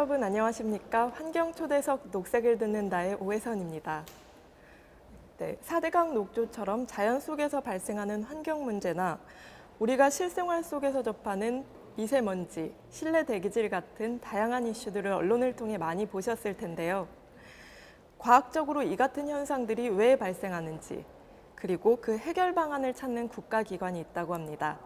여러분 안녕하십니까? 환경초대석 녹색을 듣는다의 오혜선입니다. 네, 4대강 녹조처럼 자연 속에서 발생하는 환경 문제나 우리가 실생활 속에서 접하는 미세먼지, 실내 대기질 같은 다양한 이슈들을 언론을 통해 많이 보셨을 텐데요. 과학적으로 이 같은 현상들이 왜 발생하는지, 그리고 그 해결 방안을 찾는 국가기관이 있다고 합니다.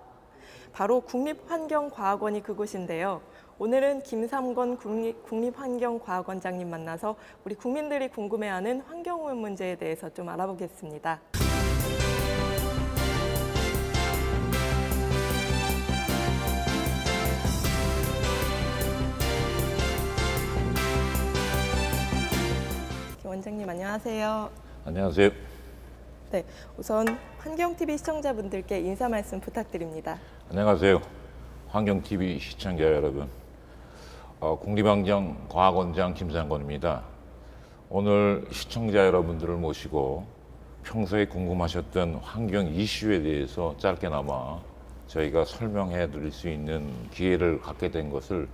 바로 국립환경과학원이 그곳인데요. 오늘은 김삼권 국립환경과학원장님 만나서 우리 국민들이 궁금해하는 환경오염 문제에 대해서 좀 알아보겠습니다. 김 원장님 안녕하세요. 안녕하세요. 네, 우선 환경TV 시청자분들께 인사 말씀 부탁드립니다. 안녕하세요. 환경TV 시청자 여러분. 국립환경과학원장 김상권입니다. 오늘 시청자 여러분들을 모시고 평소에 궁금하셨던 환경 이슈에 대해서 짧게나마 저희가 설명해 드릴 수 있는 기회를 갖게 된 것을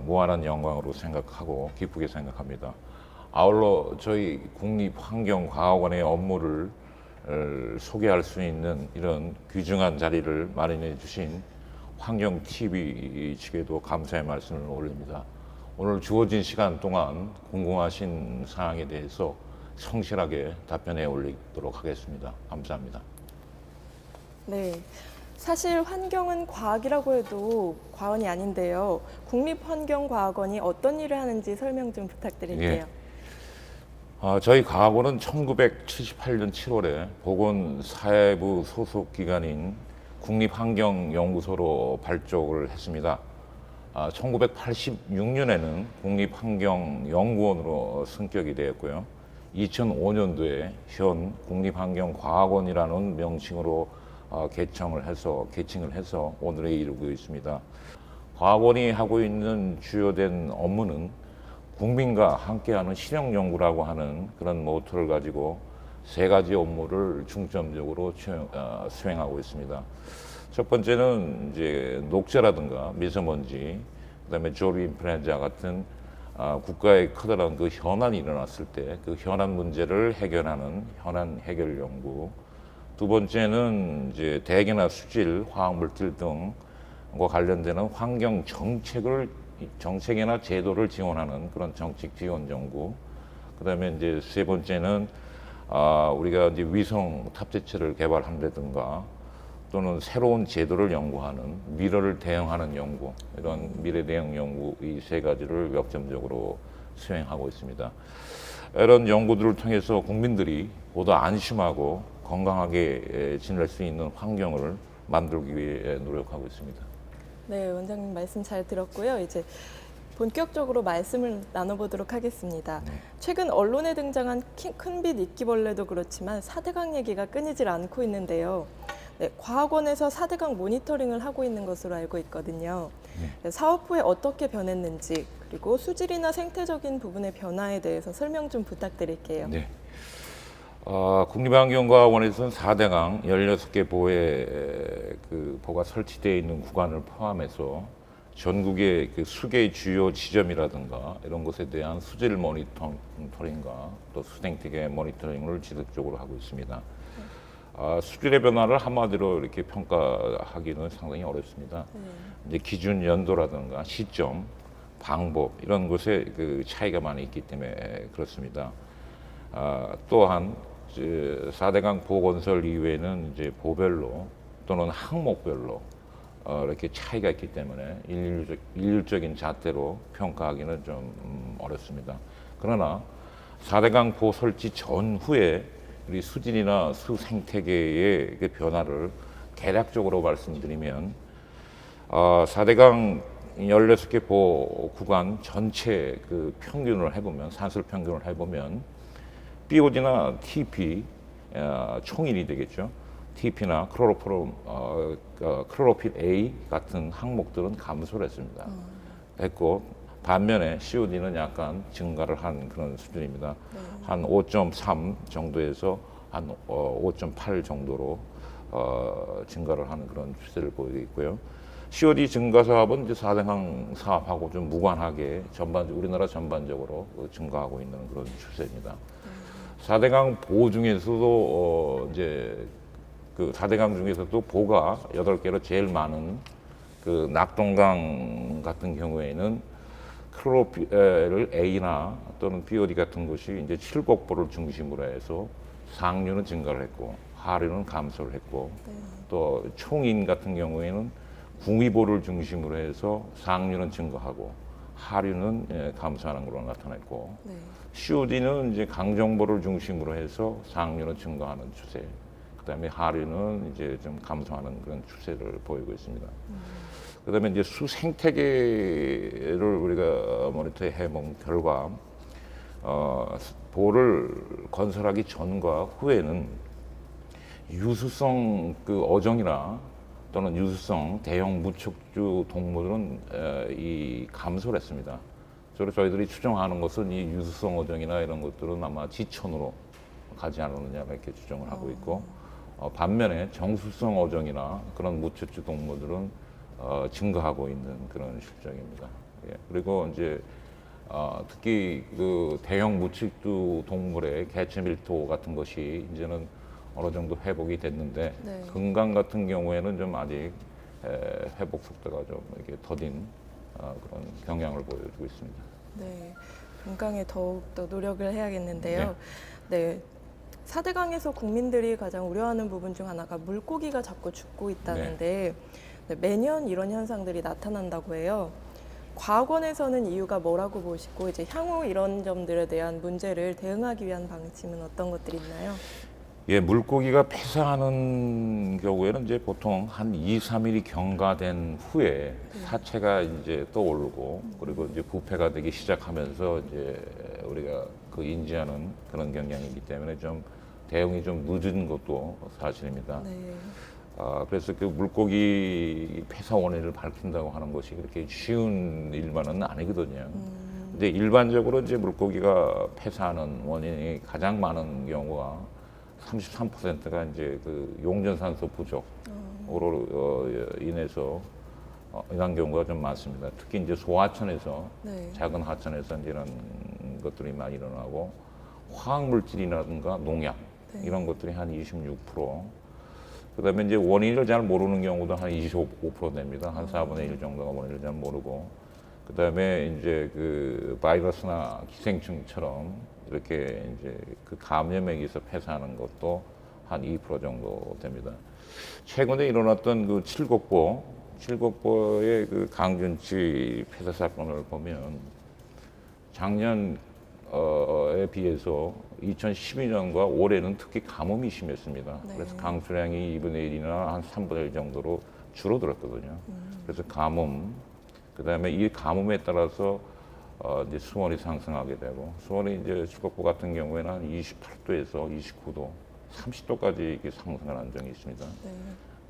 무한한 영광으로 생각하고 기쁘게 생각합니다. 아울러 저희 국립환경과학원의 업무를 소개할 수 있는 이런 귀중한 자리를 마련해 주신 환경TV 측에도 감사의 말씀을 올립니다. 오늘 주어진 시간 동안 궁금하신 사항에 대해서 성실하게 답변해 올리도록 하겠습니다. 감사합니다. 네, 사실 환경은 과학이라고 해도 과언이 아닌데요. 국립환경과학원이 어떤 일을 하는지 설명 좀 부탁드릴게요. 저희 과학원은 1978년 7월에 보건사회부 소속 기관인 국립환경연구소로 발족을 했습니다. 1986년에는 국립환경연구원으로 승격이 되었고요. 2005년도에 현 국립환경과학원이라는 명칭으로 개칭을 해서 오늘에 이르고 있습니다. 과학원이 하고 있는 주요된 업무는 국민과 함께하는 실용 연구라고 하는 그런 모토를 가지고 세 가지 업무를 중점적으로 수행하고 있습니다. 첫 번째는 이제 녹재라든가 미세먼지, 그다음에 조류 인플루엔자 같은 국가의 커다란 그 현안이 일어났을 때 그 현안 문제를 해결하는 현안 해결 연구. 두 번째는 이제 대기나 수질, 화학물질 등과 관련되는 환경 정책이나 제도를 지원하는 그런 정책 지원 연구. 그다음에 이제 세 번째는 우리가 이제 위성 탑재체를 개발한다든가 또는 새로운 제도를 연구하는 미래를 대응하는 연구, 이런 미래 대응 연구 이 세 가지를 역점적으로 수행하고 있습니다. 이런 연구들을 통해서 국민들이 보다 안심하고 건강하게 지낼 수 있는 환경을 만들기 위해 노력하고 있습니다. 네, 원장님 말씀 잘 들었고요. 이제 본격적으로 말씀을 나눠보도록 하겠습니다. 최근 언론에 등장한 큰빛 이끼벌레도 그렇지만 4대강 얘기가 끊이질 않고 있는데요. 네, 과학원에서 4대강 모니터링을 하고 있는 것으로 알고 있거든요. 네, 사업 후에 어떻게 변했는지 그리고 수질이나 생태적인 부분의 변화에 대해서 설명 좀 부탁드릴게요. 네. 국립환경과학원에서는 4대강 16개 보가 설치되어 있는 구간을 포함해서 전국의 그 수계 주요 지점이라든가 이런 것에 대한 수질 모니터링과 또 수생태계 모니터링을 지속적으로 하고 있습니다. 수질의 변화를 한마디로 이렇게 평가하기는 상당히 어렵습니다. 이제 기준 연도라든가 시점, 방법 이런 것에 그 차이가 많이 있기 때문에 그렇습니다. 또한 4대강 보건설 이외에는 이제 보별로 또는 항목별로 이렇게 차이가 있기 때문에 일률적인 잣대로 평가하기는 좀 어렵습니다. 그러나 4대강 보 설치 전후에 우리 수질이나 수생태계의 그 변화를 개략적으로 말씀드리면 4대강 16개 보 구간 전체 그 평균을 해보면 산술 평균을 해보면 BOD나 TP 총인이 되겠죠. TP나 클로로필 A 같은 항목들은 감소를 했습니다. 했고 반면에 COD는 약간 증가를 한 그런 수준입니다. 한 5.3 정도에서 한 5.8 정도로 증가를 하는 그런 추세를 보이고 있고요. COD 증가 사업은 이제 4대강 사업하고 좀 무관하게 우리나라 전반적으로 증가하고 있는 그런 추세입니다. 4대강 보호 중에서도 이제 그 4대강 중에서도 보가 8개로 제일 많은 그 낙동강 같은 경우에는 클로로필을 A나 또는 BOD 같은 것이 이제 칠곡보를 중심으로 해서 상류는 증가를 했고 하류는 감소를 했고 또 총인 같은 경우에는 궁위보를 중심으로 해서 상류는 증가하고 하류는 감소하는 걸로 나타났고 COD는 이제 강정보를 중심으로 해서 상류는 증가하는 추세, 그다음에 하류는 이제 좀 감소하는 그런 추세를 보이고 있습니다. 그다음에 이제 수 생태계를 우리가 모니터해 본 결과 보를 건설하기 전과 후에는 유수성 그 어종이나 또는 유수성 대형 무척주 동물은 이 감소를 했습니다. 그래서 저희들이 추정하는 것은 이 유수성 어종이나 이런 것들은 아마 지천으로 가지 않았느냐 이렇게 추정을 하고 있고 반면에 정수성 어종이나 그런 무척주 동물들은 증가하고 있는 그런 실정입니다. 예. 그리고 이제 특히 그 대형 무척주 동물의 개체 밀도 같은 것이 이제는 어느 정도 회복이 됐는데 금강 같은 경우에는 좀 아직 회복 속도가 좀 이렇게 더딘 그런 경향을 보여주고 있습니다. 네, 금강에 더욱 더 노력을 해야겠는데요. 네. 4대강에서 국민들이 가장 우려하는 부분 중 하나가 물고기가 자꾸 죽고 있다는데 매년 이런 현상들이 나타난다고 해요. 과학원에서는 이유가 뭐라고 보시고 이제 향후 이런 점들에 대한 문제를 대응하기 위한 방침은 어떤 것들이 있나요? 예, 물고기가 폐사하는 경우에는 이제 보통 한 2, 3일이 경과된 후에 사체가 이제 떠오르고 그리고 이제 부패가 되기 시작하면서 이제 우리가 그 인지하는 그런 경향이기 때문에 좀 대응이 좀 늦은 것도 사실입니다. 그래서 그 물고기 폐사 원인을 밝힌다고 하는 것이 그렇게 쉬운 일만은 아니거든요. 근데 일반적으로 이제 물고기가 폐사하는 원인이 가장 많은 경우가 33%가 이제 그 용전산소 부족으로 인해서 이런 경우가 좀 많습니다. 특히 이제 소하천에서 작은 하천에서 이제 이런 것들이 많이 일어나고 화학물질이라든가 농약 이런 것들이 한 26%. 그다음에 이제 원인을 잘 모르는 경우도 한 25% 됩니다. 한 4분의 1 정도가 원인을 잘 모르고. 그다음에 이제 그 바이러스나 기생충처럼 이렇게 이제 그 감염에 의해서 폐사하는 것도 한 2% 정도 됩니다. 최근에 일어났던 그 칠곡보의 그 강준치 폐사 사건을 보면 작년에 비해서 2012년과 올해는 특히 가뭄이 심했습니다. 그래서 강수량이 2분의 1이나 한 3분의 1 정도로 줄어들었거든요. 그래서 가뭄, 그다음에 이 가뭄에 따라서 이제 수온이 상승하게 되고 수온이 이제 칠곡보 같은 경우에는 한 28도에서 29도, 30도까지 이렇게 상승하는 적이 있습니다.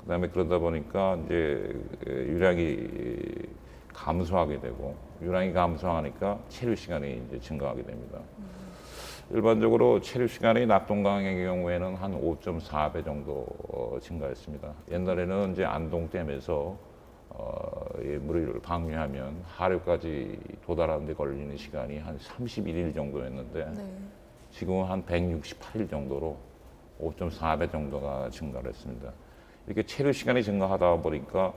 그다음에 그러다 보니까 이제 유량이 감소하게 되고 유량이 감소하니까 체류 시간이 이제 증가하게 됩니다. 일반적으로 체류 시간이 낙동강의 경우에는 한 5.4배 정도 증가했습니다. 옛날에는 이제 안동댐에서 이 물을 방류하면 하류까지 도달하는 데 걸리는 시간이 한 31일 정도였는데 지금은 한 168일 정도로 5.4배 정도가 증가를 했습니다. 이렇게 체류 시간이 증가하다 보니까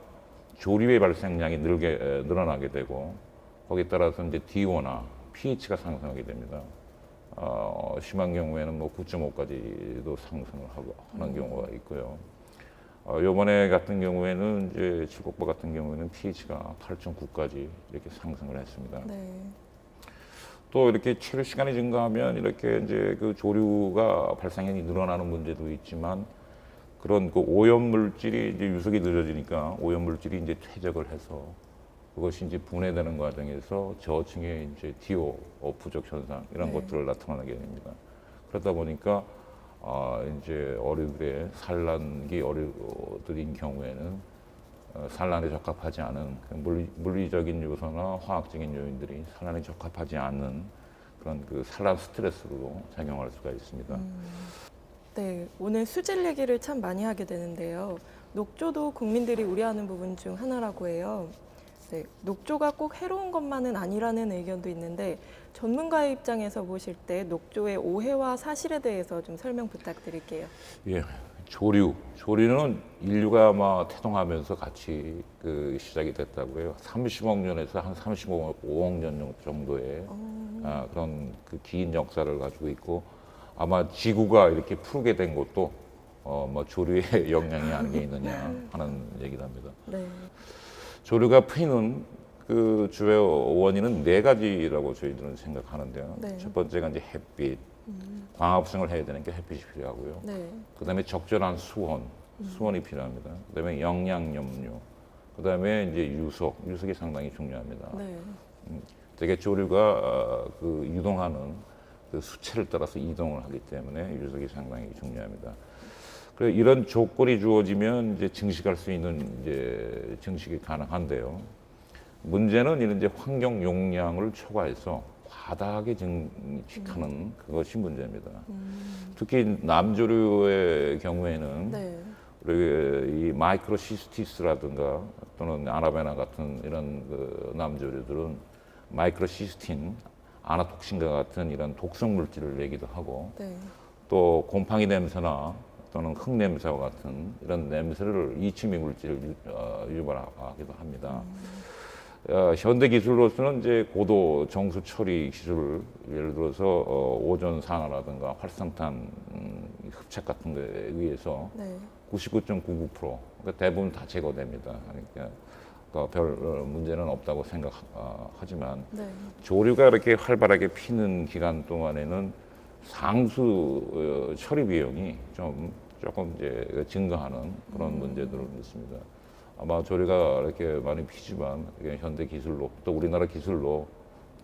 조류의 발생량이 늘어나게 되고 거기에 따라서 이제 DO나 pH가 상승하게 됩니다. 심한 경우에는 뭐 9.5까지도 상승을 하는 경우가 있고요. 요번에 같은 경우에는 이제 칠곡보 같은 경우에는 pH가 8.9까지 이렇게 상승을 했습니다. 또 이렇게 체류 시간이 증가하면 이렇게 이제 그 조류가 발생량이 늘어나는 문제도 있지만 그런 그 오염 물질이 이제 유속이 늦어지니까 오염 물질이 이제 퇴적을 해서 그것이 이제 분해되는 과정에서 저층에 이제 DO 부족 현상 이런 것들을 나타나게 됩니다. 그러다 보니까 이제 어류들의 산란기 어류들인 경우에는 산란에 적합하지 않은 물리적인 요소나 화학적인 요인들이 산란에 적합하지 않는 그런 그 산란 스트레스로 작용할 수가 있습니다. 네, 오늘 수질 얘기를 참 많이 하게 되는데요. 녹조도 국민들이 우려하는 부분 중 하나라고 해요. 네, 녹조가 꼭 해로운 것만은 아니라는 의견도 있는데 전문가의 입장에서 보실 때 녹조의 오해와 사실에 대해서 좀 설명 부탁드릴게요. 예, 조류는 인류가 아마 태동하면서 같이 그 시작이 됐다고 해요. 30억 년에서 한 35억 년 정도의 그런 그 긴 역사를 가지고 있고 아마 지구가 이렇게 푸르게 된 것도 뭐 조류의 영향이 아닌 게 있느냐 하는 얘기를 합니다. 네, 조류가 피는 그 주요 원인은 네 가지라고 저희들은 생각하는데요. 네. 첫 번째가 이제 햇빛, 광합성을 해야 되는 게 햇빛이 필요하고요. 네, 그다음에 적절한 수온이 필요합니다. 그다음에 영양 염류, 그다음에 이제 유속이 상당히 중요합니다. 네, 되게 조류가 그 유동하는 그 수체를 따라서 이동을 하기 때문에 유속이 상당히 중요합니다. 그래 이런 조건이 주어지면 이제 증식할 수 있는 이제 증식이 가능한데요. 문제는 이런 이제 환경 용량을 초과해서 과다하게 증식하는 그것이 문제입니다. 특히 남조류의 경우에는 네, 우리 이 마이크로시스티스라든가 또는 아라베나 같은 이런 그 남조류들은 마이크로시스틴, 아나톡신과 같은 이런 독성 물질을 내기도 하고 네, 또 곰팡이 냄새나 또는 흙 냄새와 같은 이런 냄새를 이치미 물질을 유발하기도 합니다. 현대 기술로서는 이제 고도 정수 처리 기술, 예를 들어서 오존 산화라든가 활성탄 흡착 같은 거에 의해서 네, 99.99% 그러니까 대부분 다 제거됩니다. 그러니까 별 문제는 없다고 생각하지만 네, 조류가 이렇게 활발하게 피는 기간 동안에는 상수 처리 비용이 조금 이제 증가하는 그런 문제들은 있습니다. 아마 조류가 이렇게 많이 피지만 이게 현대 기술로 또 우리나라 기술로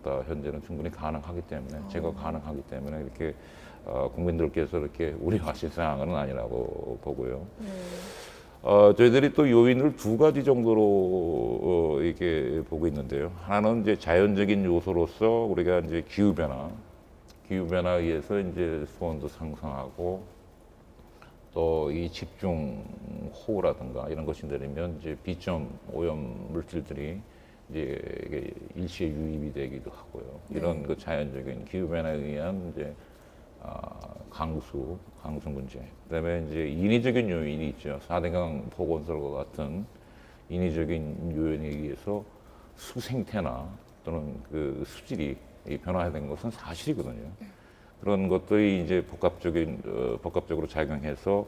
다 현재는 충분히 가능하기 때문에 제거 가능하기 때문에 이렇게 국민들께서 이렇게 우려하실 사항은 아니라고 보고요. 네, 저희들이 또 요인을 두 가지 정도로 이렇게 보고 있는데요. 하나는 이제 자연적인 요소로서 우리가 이제 기후변화에 의해서 이제 수온도 상승하고 또 이 집중 호우라든가 이런 것이 내리면 이제 비점 오염 물질들이 이제 이게 일시에 유입이 되기도 하고요. 이런 그 자연적인 기후변화에 의한 이제 강수 문제. 그다음에 이제 인위적인 요인이 있죠. 4대강 보건설과 같은 인위적인 요인에 의해서 수생태나 또는 그 수질이 변화된 것은 사실이거든요. 그런 것들이 이제 복합적으로 작용해서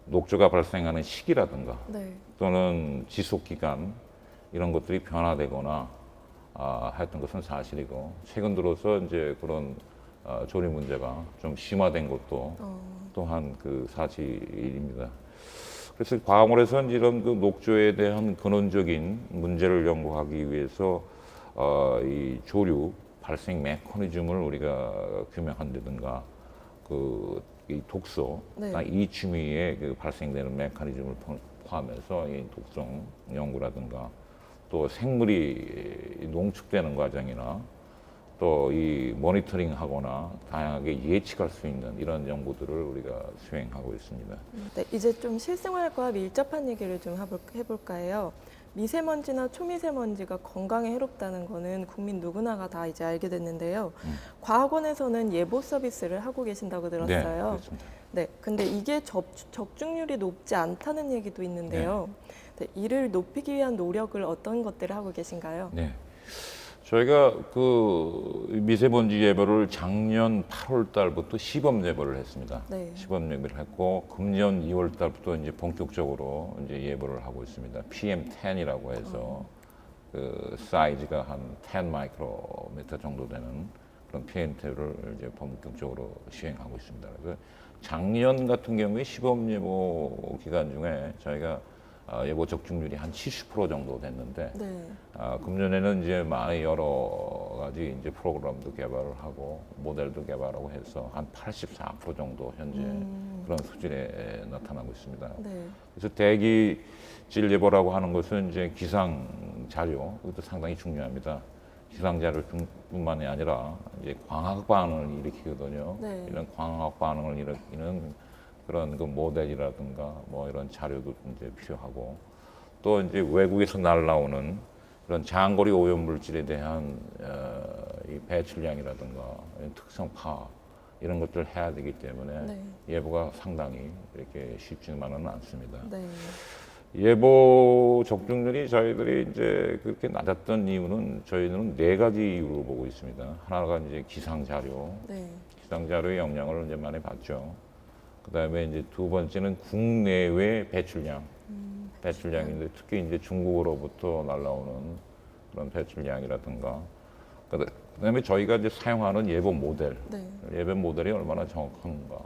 녹조가 발생하는 시기라든가 네, 또는 지속 기간 이런 것들이 변화되거나 했던 것은 사실이고 최근 들어서 이제 그런 조류 문제가 좀 심화된 것도 또한 그 사실입니다. 그래서 과학원에서는 이런 그 녹조에 대한 근원적인 문제를 연구하기 위해서 이 조류 발생 메커니즘을 우리가 규명한다든가 이 독소, 네. 이취미에 그 발생되는 메커니즘을 포함해서 이 독성 연구라든가 또 생물이 농축되는 과정이나 또 이 모니터링하거나 다양하게 예측할 수 있는 이런 연구들을 우리가 수행하고 있습니다. 네, 이제 좀 실생활과 밀접한 얘기를 좀 해볼까 해요. 미세먼지나 초미세먼지가 건강에 해롭다는 거는 국민 누구나가 다 이제 알게 됐는데요. 과학원에서는 예보 서비스를 하고 계신다고 네, 들었어요. 그렇습니다. 네, 근데 이게 적중률이 높지 않다는 얘기도 있는데요. 네, 이를 높이기 위한 노력을 어떤 것들을 하고 계신가요? 네. 저희가 그 미세먼지 예보를 작년 8월 달부터 시범 예보를 했습니다. 네. 시범 예보를 했고 금년 2월 달부터 이제 본격적으로 이제 예보를 하고 있습니다. PM10이라고 해서 그 사이즈가 한 10 마이크로미터 정도 되는 그런 PM10을 이제 본격적으로 시행하고 있습니다. 그래서 작년 같은 경우에 시범 예보 기간 중에 저희가 예보 적중률이 한 70% 정도 됐는데 네. 금년에는 이제 많이 여러 가지 이제 프로그램도 개발을 하고 모델도 개발하고 해서 한 84% 정도 현재 그런 수준에 나타나고 있습니다. 네. 그래서 대기질 예보라고 하는 것은 이제 기상 자료 그것도 상당히 중요합니다. 기상 자료뿐만이 아니라 이제 광학 반응을 일으키거든요. 네. 이런 광학 반응을 일으키는 그런 그 모델이라든가 뭐 이런 자료도 이제 필요하고 또 이제 외국에서 날라오는 그런 장거리 오염 물질에 대한 이 배출량이라든가 특성 파악 이런 것들을 해야 되기 때문에 네. 예보가 상당히 이렇게 쉽지만은 않습니다. 네. 예보 적중률이 저희들이 이제 그렇게 낮았던 이유는 저희는 네 가지 이유로 보고 있습니다. 하나가 이제 기상 자료, 네. 기상 자료의 영향을 이제 많이 받죠. 그다음에 이제 두 번째는 국내외 배출량, 배출량인데 특히 이제 중국으로부터 날라오는 그런 배출량이라든가, 그다음에 저희가 이제 사용하는 예보 모델, 네. 예보 모델이 얼마나 정확한가.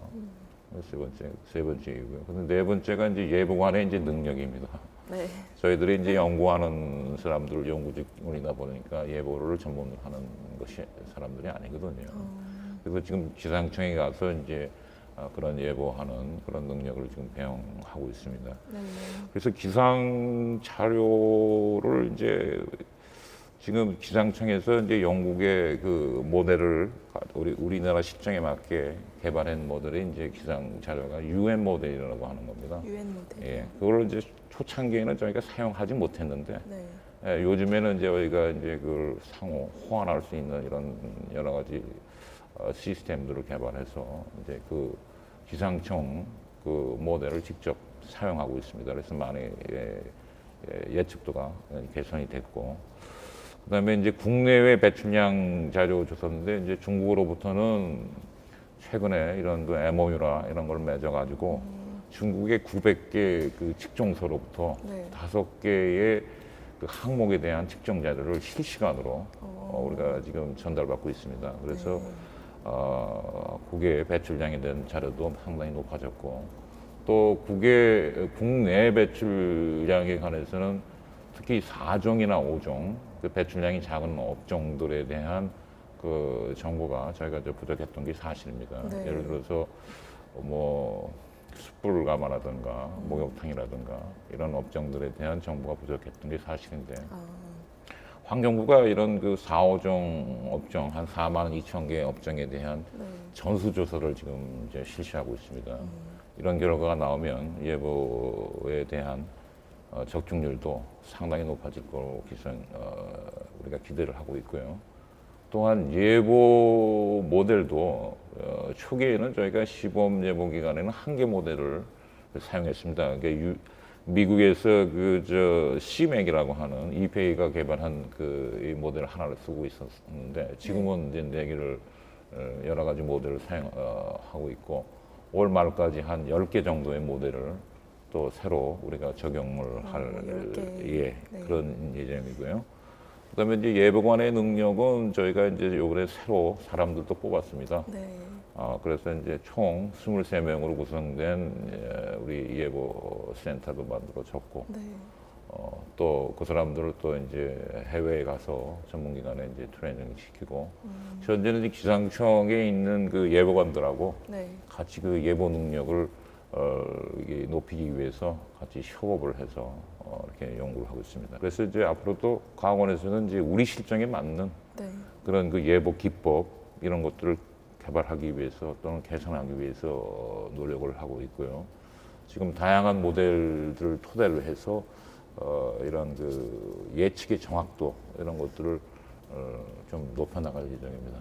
세 번째 이유고요. 근데 네 번째가 이제 예보관의 이제 능력입니다. 네. 저희들이 이제 연구하는 사람들, 연구직원이다 보니까 예보를 전문하는 것이 사람들이 아니거든요. 그래서 지금 기상청에 가서 이제 그런 예보하는 그런 능력을 지금 배용하고 있습니다. 네. 그래서 기상 자료를 이제 지금 기상청에서 이제 영국의 그 모델을 우리나라 실정에 맞게 개발한 모델이 이제 기상 자료가 UN 모델이라고 하는 겁니다. 유엔 모델. 예, 그걸 이제 초창기에는 저희가 사용하지 못했는데 네. 예, 요즘에는 이제 저희가 이제 그걸 상호 호환할 수 있는 이런 여러 가지 시스템들을 개발해서 이제 그 기상청 그 모델을 직접 사용하고 있습니다. 그래서 많이 예측도가 개선이 됐고, 그다음에 이제 국내외 배출량 자료 조사인데 이제 중국으로부터는 최근에 이런 그 MOU라 이런 걸 맺어가지고 중국의 900개 그 측정소로부터 네. 5개의 그 항목에 대한 측정 자료를 실시간으로 우리가 지금 전달받고 있습니다. 그래서 국외 배출량에 대한 자료도 상당히 높아졌고, 또 국내 배출량에 관해서는 특히 4종이나 5종 그 배출량이 작은 업종들에 대한 그 정보가 저희가 좀 부족했던 게 사실입니다. 네. 예를 들어서 뭐 숯불가마라든가 목욕탕이라든가 이런 업종들에 대한 정보가 부족했던 게 사실인데, 환경부가 이런 그 4, 5종 업종 한 4만 2천 개 업종에 대한 네. 전수조사를 지금 이제 실시하고 있습니다. 이런 결과가 나오면 예보에 대한 적중률도 상당히 높아질 거로 우리가 기대를 하고 있고요. 또한 예보 모델도 초기에는 저희가 시범 예보 기간에는 한 개 모델을 사용했습니다. 그러니까 미국에서 CMAC이라고 하는 EPA가 개발한 이 모델 하나를 쓰고 있었는데 지금은 이제 네 개를 여러 가지 모델을 사용하고 있고, 올 말까지 한 10개 정도의 모델을 또 새로 우리가 적용을 할 10개. 네. 그런 예정이고요. 그다음에 이제 예보관의 능력은 저희가 이제 요번에 새로 사람들도 뽑았습니다. 네. 그래서 이제 총 23명으로 구성된 우리 예보센터도 만들어졌고, 네. 또 그 사람들을 또 이제 해외에 가서 전문기관에 이제 트레이닝 시키고, 현재는 이제 기상청에 있는 그 예보관들하고 네. 같이 그 예보 능력을 이게 높이기 위해서 같이 협업을 해서 이렇게 연구를 하고 있습니다. 그래서 이제 앞으로도 과학원에서는 이제 우리 실정에 맞는 네. 그런 그 예보 기법 이런 것들을 개발하기 위해서 또는 개선하기 위해서 노력을 하고 있고요. 지금 다양한 모델들을 토대로 해서 이런 그 예측의 정확도 이런 것들을 좀 높여나갈 예정입니다.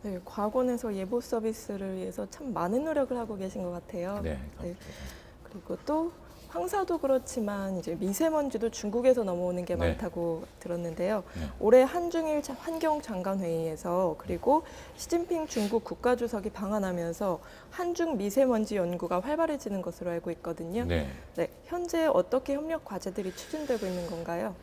네, 과학원에서 예보 서비스를 위해서 참 많은 노력을 하고 계신 것 같아요. 네, 그리고 또 황사도 그렇지만 이제 미세먼지도 중국에서 넘어오는 게 네. 많다고 들었는데요. 네. 올해 한중일 환경장관회의에서 그리고 시진핑 중국 국가주석이 방한하면서 한중 미세먼지 연구가 활발해지는 것으로 알고 있거든요. 네. 네, 현재 어떻게 협력 과제들이 추진되고 있는 건가요?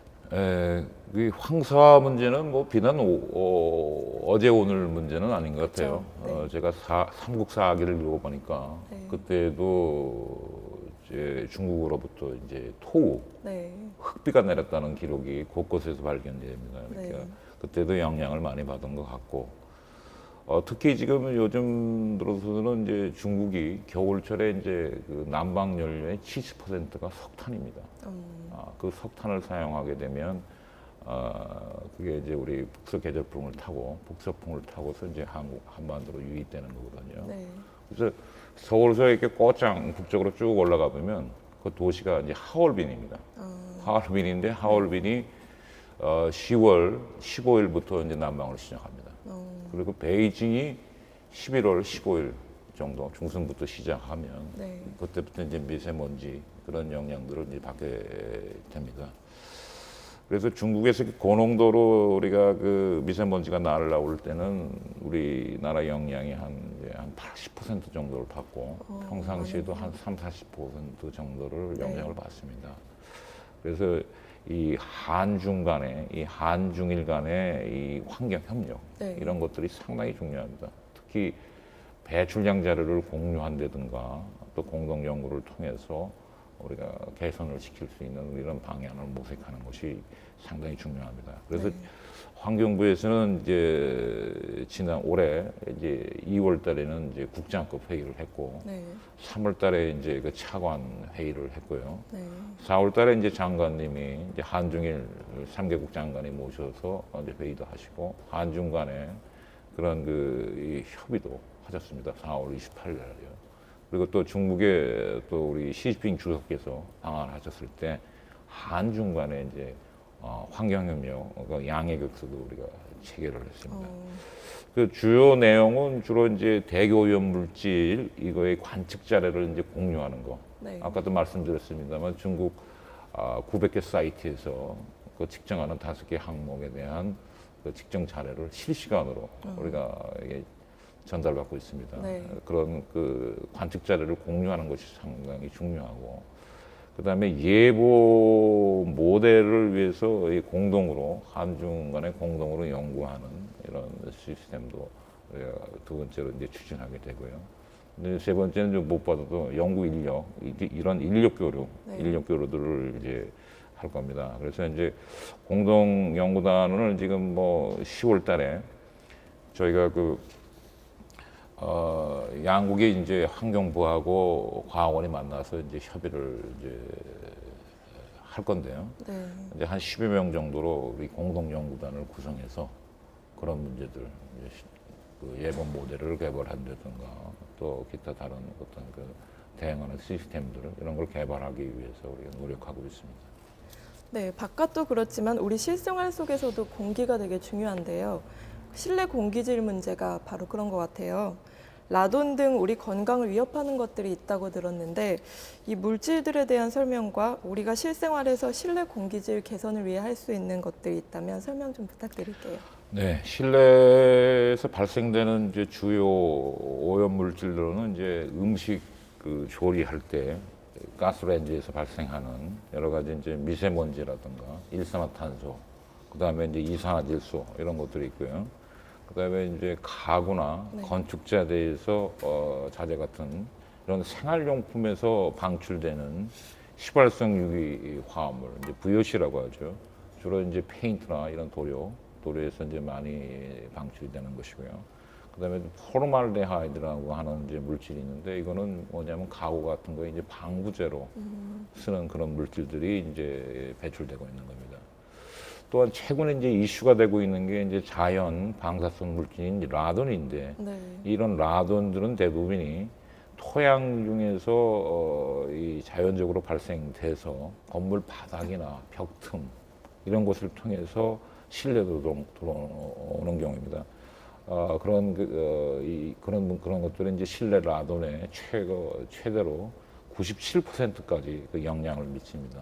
이 황사 문제는 뭐 비단 어제 오늘 문제는 아닌 것 같아요. 그렇죠. 네. 제가 삼국사기를 읽어보니까 네. 그때도 이제 중국으로부터 이제 토우, 네. 흑비가 내렸다는 기록이 곳곳에서 발견됩니다. 그러니까 네. 그때도 영향을 많이 받은 것 같고, 특히 지금 요즘 들어서는 이제 중국이 겨울철에 이제 그 난방 연료의 70%가 석탄입니다. 그 석탄을 사용하게 되면 그게 이제 우리 북서 계절풍을 타고 북서풍을 타고서 이제 한반도로 유입되는 거거든요. 네. 그래서 서울서 이렇게 꽃장 북쪽으로 쭉 올라가 보면 그 도시가 이제 하얼빈입니다. 하얼빈인데 하얼빈이 10월 15일부터 이제 난방을 시작합니다. 그리고 베이징이 11월 15일 정도 중순부터 시작하면 네. 그때부터 이제 미세먼지 그런 영향들을 이제 받게 됩니다. 그래서 중국에서 고농도로 우리가 그 미세먼지가 날아올 때는 우리나라 영향이 한 80% 정도를 받고 평상시에도 한 30-40% 정도를 네. 영향을 받습니다. 그래서 이 한중 간의 이 한중일 간의 이 환경 협력 네. 이런 것들이 상당히 중요합니다. 특히 배출량 자료를 공유한다든가 또 공동 연구를 통해서 우리가 개선을 시킬 수 있는 이런 방향을 모색하는 것이 상당히 중요합니다. 그래서 네. 환경부에서는 이제 지난 올해 이제 2월 달에는 이제 국장급 회의를 했고 네. 3월 달에 이제 그 차관 회의를 했고요. 네. 4월 달에 이제 장관님이 이제 한중일 3개국 장관이 모셔서 이제 회의도 하시고 한중 간에 그런 이 협의도 하셨습니다. 4월 28일 날이요. 그리고 또 중국에 또 우리 시진핑 주석께서 방한하셨을 때 한중 간에 이제 환경협력 양해 격서도 우리가 체결을 했습니다. 그 주요 내용은 주로 이제 대기오염 물질 이거의 관측 자료를 이제 공유하는 거. 네. 아까도 말씀드렸습니다만 중국 900개 사이트에서 그 측정하는 5개 항목에 대한 그 측정 자료를 실시간으로 우리가 이게 전달받고 있습니다. 네. 그런 그 관측 자료를 공유하는 것이 상당히 중요하고, 그 다음에 예보 모델을 위해서 이 공동으로 한중 간에 공동으로 연구하는 이런 시스템도 우리가 두 번째로 이제 추진하게 되고요. 근데 세 번째는 좀 못 받아도 연구 인력, 이런 인력 교류, 네. 인력 교류들을 이제 할 겁니다. 그래서 이제 공동 연구단을 지금 뭐 10월 달에 저희가 양국의 이제 환경부하고 과학원이 만나서 이제 협의를 이제 할 건데요. 네. 이제 한 10여 명 정도로 우리 공동 연구단을 구성해서 그런 문제들, 이제 그 예보 모델을 개발한다든가 또 기타 다른 어떤 그 대응하는 시스템들을 이런 걸 개발하기 위해서 우리가 노력하고 있습니다. 네, 바깥도 그렇지만 우리 실생활 속에서도 공기가 되게 중요한데요. 실내 공기질 문제가 바로 그런 것 같아요. 라돈 등 우리 건강을 위협하는 것들이 있다고 들었는데 이 물질들에 대한 설명과 우리가 실생활에서 실내 공기질 개선을 위해 할 수 있는 것들이 있다면 설명 좀 부탁드릴게요. 네, 실내에서 발생되는 이제 주요 오염 물질로는 이제 음식 조리할 때 가스레인지에서 발생하는 여러 가지 이제 미세먼지라든가 일산화탄소, 그 다음에 이제 이산화질소 이런 것들이 있고요. 그 다음에 이제 가구나 네. 건축자재에서 자재 같은 이런 생활용품에서 방출되는 휘발성 유기 화합물, 이제 VOC라고 하죠. 주로 이제 페인트나 이런 도료에서 이제 많이 방출이 되는 것이고요. 그다음에 포르말데하이드라고 하는 이제 물질이 있는데 이거는 뭐냐면 가구 같은 거에 이제 방부제로 쓰는 그런 물질들이 이제 배출되고 있는 겁니다. 또한 최근에 이제 이슈가 되고 있는 게 이제 자연 방사성 물질인 라돈인데 네. 이런 라돈들은 대부분이 토양 중에서 이 자연적으로 발생돼서 건물 바닥이나 벽 틈 이런 곳을 통해서 실내로 들어오는 경우입니다. 그런 것들은 이제 실내 라돈의 최대로 97%까지 그 영향을 미칩니다.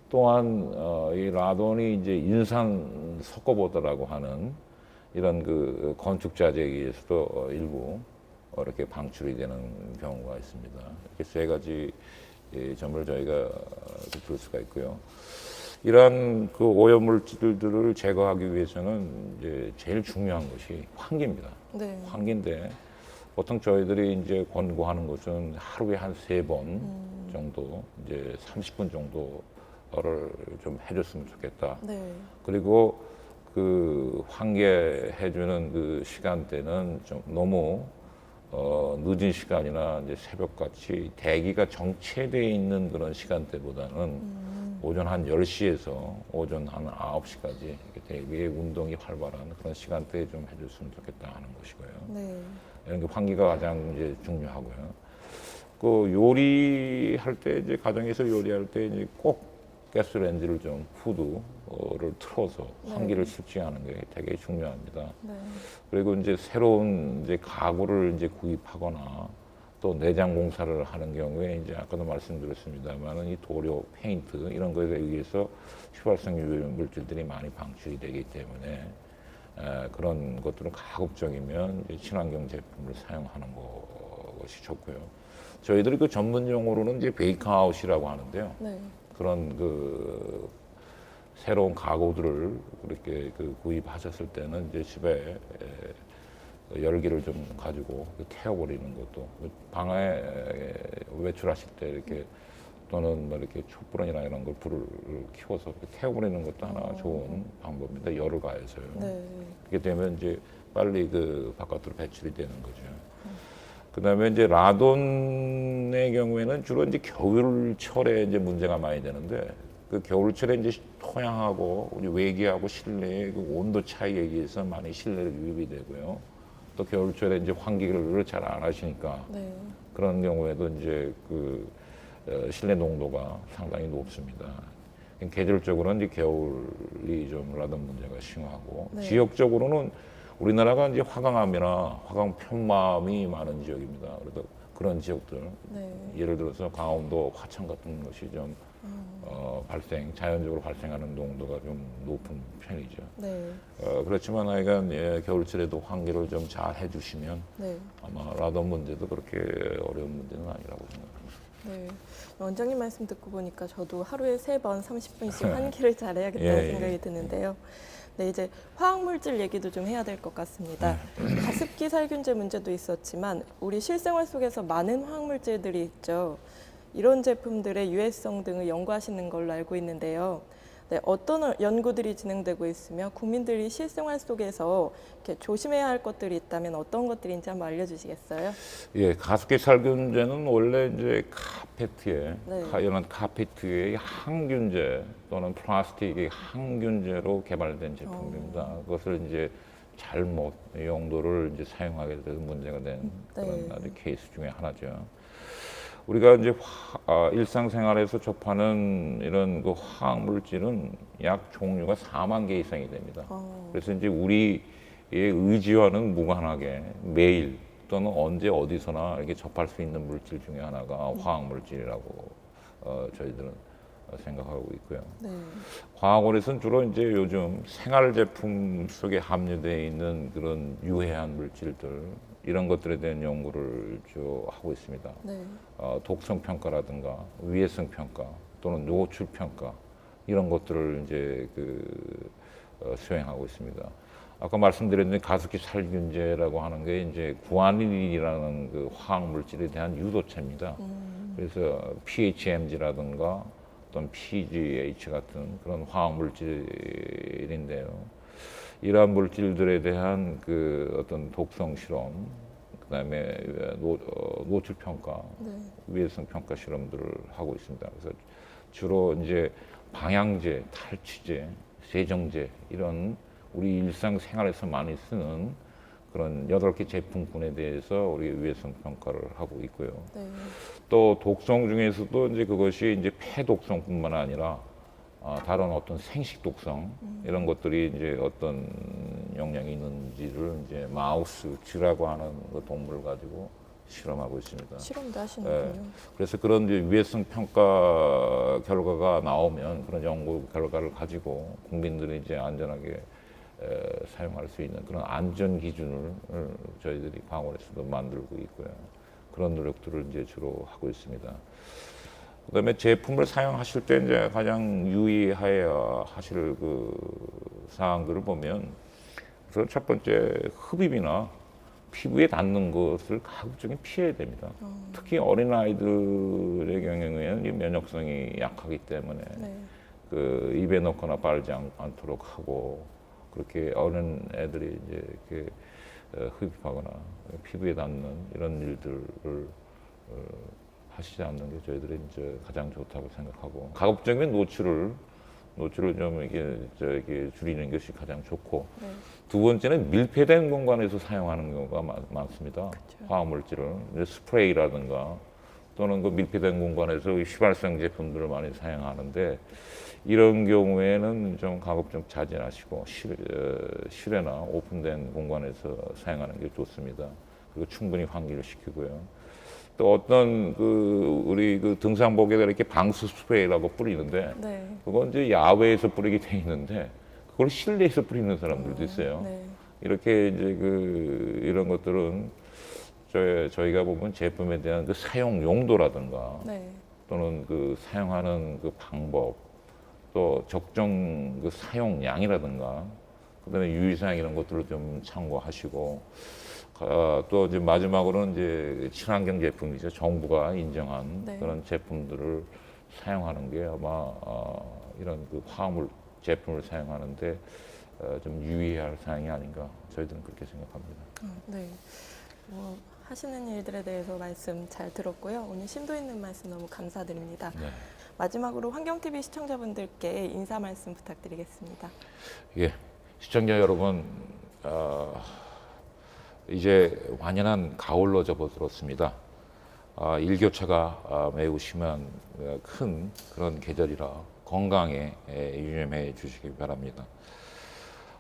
또한 이 라돈이 이제 인산 석고보드라고 하는 이런 그 건축 자재에 의해서도 일부 이렇게 방출이 되는 경우가 있습니다. 이렇게 세 가지 점을 저희가 볼 수가 있고요. 이러한 그 오염 물질들을 제거하기 위해서는 이제 제일 중요한 것이 환기입니다. 네. 환기인데 보통 저희들이 이제 권고하는 것은 하루에 한 3번 정도, 이제 30분 정도를 좀 해줬으면 좋겠다. 네. 그리고 그 환기해주는 그 시간대는 좀 너무 늦은 시간이나 이제 새벽같이 대기가 정체되어 있는 그런 시간대보다는 오전 한 10시에서 오전 한 9시까지 이렇게 되게 운동이 활발한 그런 시간대에 좀 해줬으면 좋겠다 하는 것이고요. 네. 이런 게 환기가 가장 이제 중요하고요. 그 요리할 때 이제 가정에서 요리할 때 이제 꼭 가스레인지를 좀 후드를 틀어서 환기를 실시하는 게 되게 중요합니다. 네. 그리고 이제 새로운 이제 가구를 이제 구입하거나 또 내장 공사를 하는 경우에 이제 아까도 말씀드렸습니다만은 이 도료, 페인트 이런 것에 의해서 휘발성 유해 물질들이 많이 방출이 되기 때문에 그런 것들은 가급적이면 이제 친환경 제품을 사용하는 것이 좋고요. 저희들이 그 전문 용어로는 이제 베이크아웃이라고 하는데요. 네. 그런 그 새로운 가구들을 그렇게 그 구입하셨을 때는 이제 집에 열기를 좀 가지고 태워버리는 것도 방에 외출하실 때 이렇게 또는 뭐 이렇게 촛불이나 이런 걸 불을 키워서 태워버리는 것도 하나 좋은 방법입니다. 열을 가해서요. 네. 그렇게 되면 이제 빨리 그 바깥으로 배출이 되는 거죠. 그다음에 이제 라돈의 경우에는 주로 이제 겨울철에 이제 문제가 많이 되는데 그 겨울철에 이제 토양하고 우리 외기하고 실내의 그 온도 차이에 의해서 많이 실내로 유입이 되고요. 또 겨울철에 이제 환기를 잘 안 하시니까 네. 그런 경우에도 이제 그 실내 농도가 상당히 높습니다. 계절적으로는 이제 겨울이 좀 라돈 문제가 심하고 네. 지역적으로는 우리나라가 이제 화강암이나 화강 편마음이 많은 지역입니다. 그래서 그런 지역들 네. 예를 들어서 강원도 화천 같은 것이 좀 자연적으로 발생하는 농도가 좀 높은 편이죠. 네. 그렇지만 하여간 겨울철에도 환기를 좀 잘 해주시면 네. 아마 라돈 문제도 그렇게 어려운 문제는 아니라고 생각합니다. 네. 원장님 말씀 듣고 보니까 저도 하루에 3번 30분씩 환기를 잘해야겠다는 예, 생각이 예. 드는데요. 네, 이제 화학물질 얘기도 좀 해야 될 것 같습니다. 가습기 살균제 문제도 있었지만 우리 실생활 속에서 많은 화학물질들이 있죠. 이런 제품들의 유해성 등을 연구하시는 걸로 알고 있는데요. 네, 어떤 연구들이 진행되고 있으며 국민들이 실생활 속에서 이렇게 조심해야 할 것들이 있다면 어떤 것들인지 한번 알려주시겠어요? 예, 가습기 살균제는 원래 이제 네. 이런 카페트의 항균제 또는 플라스틱의 항균제로 개발된 제품입니다. 그것을 이제 잘못 용도를 이제 사용하게 돼서 문제가 된 그런 아주 케이스 중에 하나죠. 우리가 이제 일상생활에서 접하는 이런 그 화학 물질은 약 종류가 4만 개 이상이 됩니다. 그래서 이제 우리의 의지와는 무관하게 매일 또는 언제 어디서나 이렇게 접할 수 있는 물질 중에 하나가 화학 물질이라고 저희들은 생각하고 있고요. 네. 화학원에서는 주로 이제 요즘 생활 제품 속에 함유되어 있는 그런 유해한 물질들 이런 것들에 대한 연구를 하고 있습니다. 네. 독성 평가라든가 위해성 평가 또는 노출 평가 이런 것들을 이제 수행하고 있습니다. 아까 말씀드렸던 가습기 살균제라고 하는 게 이제 구아닌이라는 그 화학 물질에 대한 유도체입니다. 그래서 PHMG라든가 또는 PGH 같은 그런 화학 물질인데요. 이러한 물질들에 대한 그 어떤 독성 실험, 그다음에 노출 평가, 위해성 평가 실험들을 하고 있습니다. 그래서 주로 이제 방향제, 탈취제, 세정제 이런 우리 일상 생활에서 많이 쓰는 그런 8개 제품군에 대해서 우리 위해성 평가를 하고 있고요. 네. 또 독성 중에서도 이제 그것이 이제 폐 독성뿐만 아니라 다른 어떤 생식 독성 이런 것들이 이제 어떤 영향이 있는지를 이제 마우스 쥐라고 하는 그 동물을 가지고 실험하고 있습니다. 실험도 하시는군요. 그래서 그런 이제 위해성 평가 결과가 나오면 그런 연구 결과를 가지고 국민들이 이제 안전하게 사용할 수 있는 그런 안전 기준을 저희들이 광원에서도 만들고 있고요. 그런 노력들을 이제 주로 하고 있습니다. 그다음에 제품을 사용하실 때 이제 가장 유의해야 하실 그 사항들을 보면 그래서 첫 번째 흡입이나 피부에 닿는 것을 가급적인 피해야 됩니다. 특히 어린 아이들의 경우에는 이 면역성이 약하기 때문에 네. 그 입에 넣거나 빨지 않도록 하고 그렇게 어린 애들이 이제 이렇게 흡입하거나 피부에 닿는 이런 일들을 하시지 않는 게 저희들이 이제 가장 좋다고 생각하고, 가급적이면 노출을 좀 이렇게 줄이는 것이 가장 좋고, 네. 두 번째는 밀폐된 공간에서 사용하는 경우가 많습니다. 화학물질을 스프레이라든가 또는 그 밀폐된 공간에서 휘발성 제품들을 많이 사용하는데, 이런 경우에는 좀 가급적 자제하시고 실외나 오픈된 공간에서 사용하는 게 좋습니다. 그리고 충분히 환기를 시키고요. 또 어떤 우리 등산복에다 이렇게 방수 스프레이라고 뿌리는데, 네. 그건 이제 야외에서 뿌리게 돼 있는데 그걸 실내에서 뿌리는 사람들도 있어요. 네. 이렇게 이제 이런 것들은 저희가 보면 제품에 대한 그 사용 용도라든가 네. 또는 사용하는 방법, 또 적정 사용량이라든가, 그다음에 유의사항 이런 것들을 좀 참고하시고, 또 이제 마지막으로는 이제 친환경 제품이죠. 정부가 인정한 네. 그런 제품들을 사용하는 게 아마 이런 화학물 제품을 사용하는데 좀 유의해야 할 사항이 아닌가, 저희들은 그렇게 생각합니다. 네. 하시는 일들에 대해서 말씀 잘 들었고요. 오늘 심도 있는 말씀 너무 감사드립니다. 네. 마지막으로 환경TV 시청자분들께 인사 말씀 부탁드리겠습니다. 예, 시청자 여러분, 이제 완연한 가을로 접어들었습니다. 일교차가 매우 심한 큰 그런 계절이라 건강에 유념해 주시기 바랍니다.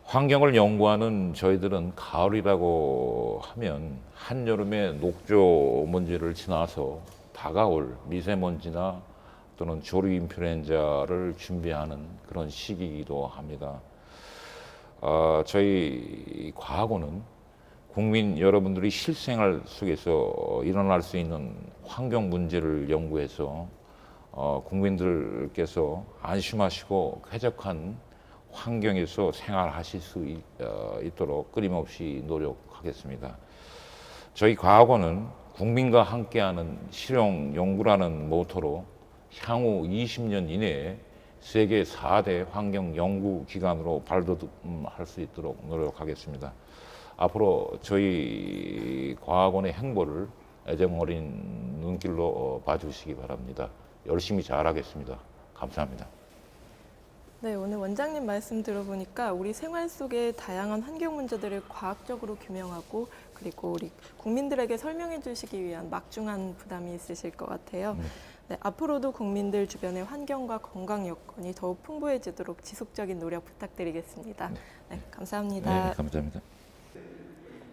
환경을 연구하는 저희들은 가을이라고 하면 한여름의 녹조 문제를 지나서 다가올 미세먼지나 또는 조류 인플루엔자를 준비하는 그런 시기이기도 합니다. 저희 과학원은 국민 여러분들이 실생활 속에서 일어날 수 있는 환경 문제를 연구해서 국민들께서 안심하시고 쾌적한 환경에서 생활하실 수 있도록 끊임없이 노력하겠습니다. 저희 과학원은 국민과 함께하는 실용 연구라는 모토로 향후 20년 이내에 세계 4대 환경 연구 기관으로 발돋움할 수 있도록 노력하겠습니다. 앞으로 저희 과학원의 행보를 애정 어린 눈길로 봐주시기 바랍니다. 열심히 잘하겠습니다. 감사합니다. 네, 오늘 원장님 말씀 들어보니까 우리 생활 속의 다양한 환경 문제들을 과학적으로 규명하고 그리고 우리 국민들에게 설명해 주시기 위한 막중한 부담이 있으실 것 같아요. 네, 앞으로도 국민들 주변의 환경과 건강 여건이 더욱 풍부해지도록 지속적인 노력 부탁드리겠습니다. 네, 감사합니다. 네, 감사합니다.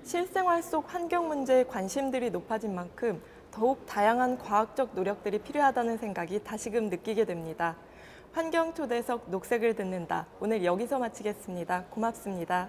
실생활 속 환경 문제에 관심들이 높아진 만큼 더욱 다양한 과학적 노력들이 필요하다는 생각이 다시금 느끼게 됩니다. 환경 초대석 녹색을 듣는다. 오늘 여기서 마치겠습니다. 고맙습니다.